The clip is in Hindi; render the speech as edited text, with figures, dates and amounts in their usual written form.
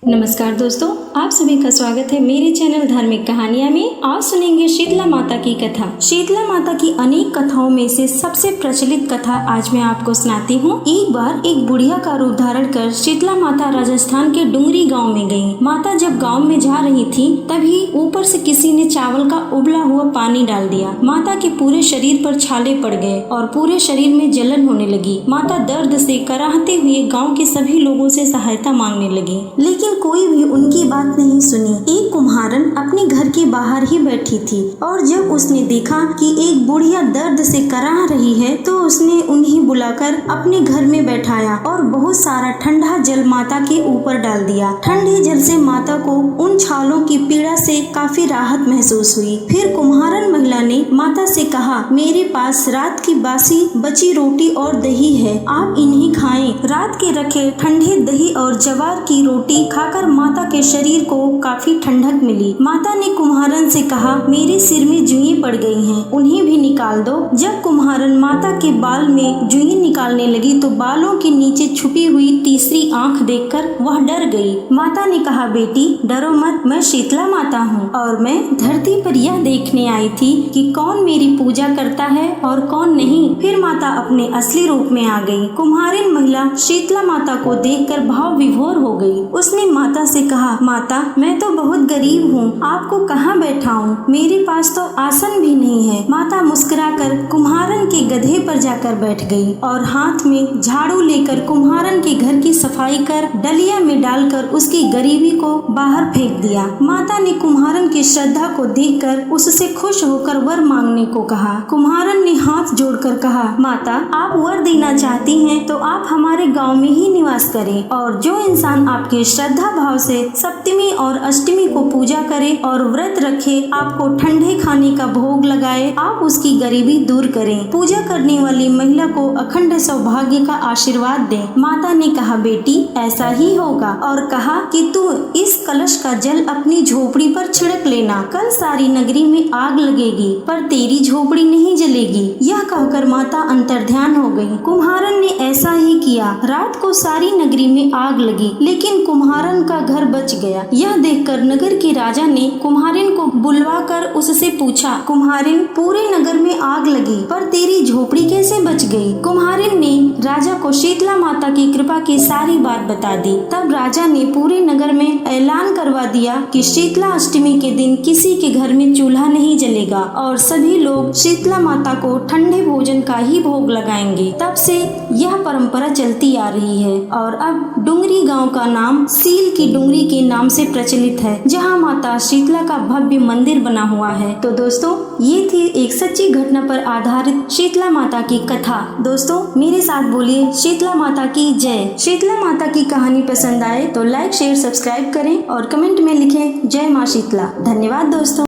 नमस्कार दोस्तों, आप सभी का स्वागत है मेरे चैनल धार्मिक कहानियां में। आज सुनेंगे शीतला माता की कथा। शीतला माता की अनेक कथाओं में से सबसे प्रचलित कथा आज मैं आपको सुनाती हूँ। एक बार एक बुढ़िया का रूप धारण कर शीतला माता राजस्थान के डुंगरी गांव में गयी। माता जब गांव में जा रही थी तभी ऊपर से किसी ने चावल का उबला हुआ पानी डाल दिया। माता के पूरे शरीर पर छाले पड़ गए और पूरे शरीर में जलन होने लगी। माता दर्द से कराहते हुए गाँव के सभी लोगों से सहायता मांगने लगी, लेकिन कोई भी उनकी बात नहीं सुनी। एक कुम्हारन अपने घर के बाहर ही बैठी थी और जब उसने देखा कि एक बुढ़िया दर्द से कराह रही है तो उसने उन्हें बुलाकर अपने घर में बैठाया और बहुत सारा ठंडा जल माता के ऊपर डाल दिया। ठंडे जल से माता को उन छालों की पीड़ा से काफी राहत महसूस हुई। फिर कुम्हारन महिला ने माता से कहा, मेरे पास रात की बासी बची रोटी और दही है, आप इन्हें खाएं। रात के रखे ठंडे दही और जवार की रोटी खाकर माता के शरीर को काफी ठंडक मिली। माता ने कुम्हारन से कहा, मेरे सिर में जुएं पड़ गई हैं, उन्हें भी निकाल दो। जब कुम्हारन माता के बाल में जुएं निकालने लगी तो बालों के नीचे छुपी हुई तीसरी आंख देखकर वह डर गई। माता ने कहा, बेटी डरो मत, मैं शीतला माता हूँ और मैं धरती पर यह देखने आई थी कि कौन मेरी पूजा करता है और कौन नहीं। फिर माता अपने असली रूप में आ गई। कुम्हारिन महिला शीतला माता को देखकर भाव विभोर हो गई। उसने माता से कहा, माता मैं तो बहुत गरीब हूँ, आपको कहाँ बैठाऊं? मेरे पास तो आसन भी नहीं है। माता मुस्कुराकर कुम्हारन के गधे पर जाकर बैठ गई और हाथ में झाड़ू लेकर कुम्हारन के घर की सफाई कर डलिया में डालकर उसकी गरीबी को बाहर फेंक दिया। माता ने कुम्हारन की श्रद्धा को देखकर उससे खुश होकर वर मांगने को कहा। कुम्हारन ने हाथ जोड़कर कहा, माता आप वर देना चाहती हैं तो आप हमारे गाँव में ही निवास करें और जो इंसान आपके श्रद्धा भाव से सप्तमी और अष्टमी को पूजा करे और व्रत रखे, आपको ठंडे खाने का भोग लगाए, आप उसकी गरीबी दूर करें। पूजा करने वाली महिला को अखंड सौभाग्य का आशीर्वाद दें। माता ने कहा, बेटी ऐसा ही होगा और कहा कि तू इस कलश का जल अपनी झोपड़ी पर छिड़क लेना, कल सारी नगरी में आग लगेगी पर तेरी झोपड़ी नहीं जलेगी। यह कहकर माता अंतर्ध्यान हो गई। कुम्हारन ने ऐसा ही किया। रात को सारी नगरी में आग लगी लेकिन कुम्हारन का घर बच गया। यह देखकर नगर के राजा ने कुम्हारिन को बुलवाकर उससे पूछा, कुम्हारिन पूरे नगर में आग लगी पर तेरी झोपड़ी कैसे बच गई? कुम्हारिन ने राजा को शीतला माता की कृपा की सारी बात बता दी। तब राजा ने पूरे नगर में ऐलान करवा दिया कि शीतला अष्टमी के दिन किसी के घर में चूल्हा नहीं जलेगा और सभी लोग शीतला माता को ठंडे भोजन का ही भोग लगाएंगे। तब से यह परंपरा चलती आ रही है और अब डुंगरी गांव का नाम सील की डुंगरी के नाम से प्रचलित है, जहां माता शीतला का भव्य मंदिर बना हुआ है। तो दोस्तों, ये थी एक सच्ची घटना पर आधारित शीतला माता की कथा। दोस्तों मेरे साथ बोलिए, शीतला माता की जय। शीतला माता की कहानी पसंद आए तो लाइक शेयर सब्सक्राइब करें और कमेंट में लिखें जय माँ शीतला। धन्यवाद दोस्तों।